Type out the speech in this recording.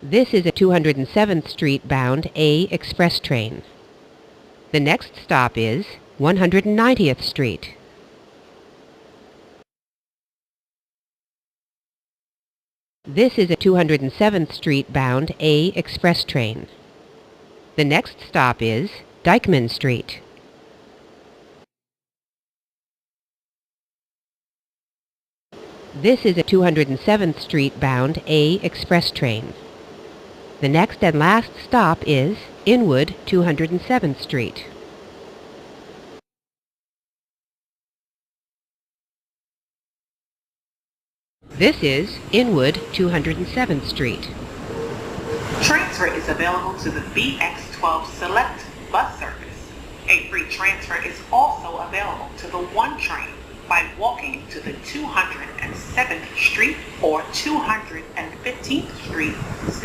This is a 207th Street bound A express train. The next stop is 190th Street. This is a 207th Street bound A express train. The next stop is Dyckman St. This is a 207th Street bound A express train. The next and last stop is Inwood-207th St. This is Inwood-207th St. Transfer is available to the BX12 Select bus service. A free transfer is also available to the 1 train by walking to the 207th Street or 215th Street